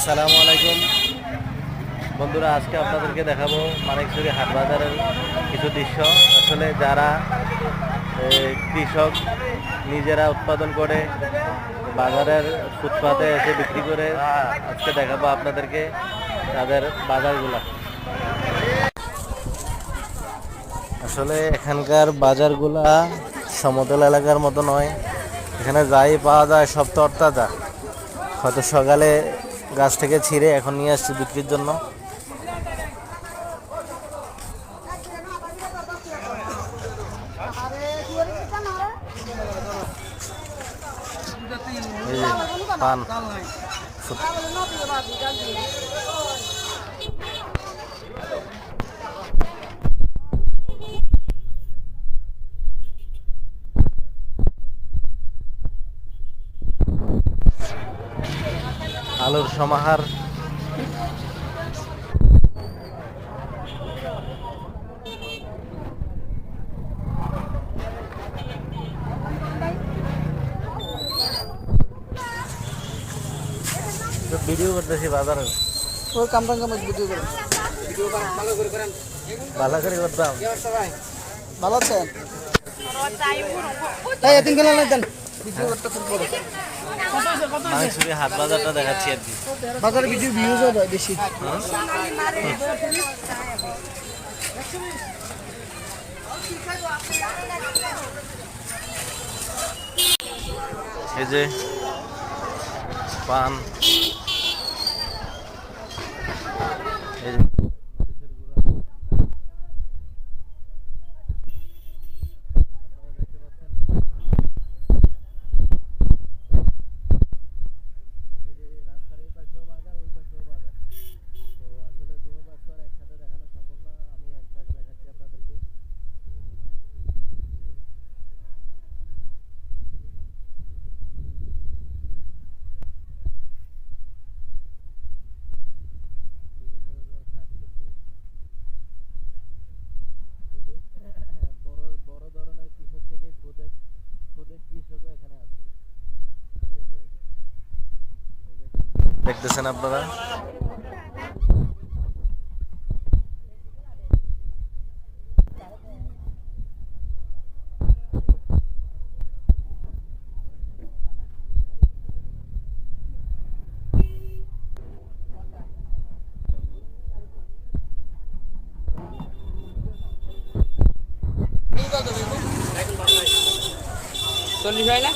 আসসালামু আলাইকুম বন্ধুরা, আজকে আপনাদেরকে দেখাবো মানিকছড়ি হাট বাজারের কিছু দৃশ্য। আসলে যারা কৃষক নিজেরা উৎপাদন করে বাজারের ফুটপাতে এসে বিক্রি করে, আজকে দেখাবো আপনাদেরকে তাদের বাজারগুলা। আসলে এখানকার বাজারগুলা সমতল এলাকার মতো নয়, এখানে যাই পাওয়া যায় সব তরতাজা। হয়তো সকালে গাছ থেকে ছিঁড়ে এখন নিয়ে আসছি বিক্রির জন্য। এই যে পান, আলুর সমাহার, ভিডিও করতেছি বাজারের। ওর কামরাং কাম ভিডিও করেন, ভালো করে করতাম। ভালো আছেন? তাই এদিন গেলেন না, দেন ভিডিও করতে শুরু করো। মানিকছড়ি হাট বাজারটা দেখাচ্ছি আর কি। বাজারে ভিডিও ভিউজ হয় বেশি। এই যে পান, এই যে বড় ধরনের কৃষক থেকে ক্ষুদে কৃষকও এখানে আছে। ঠিক আছে, দেখতেছেন আপনারা। চল্লিশ হয় না?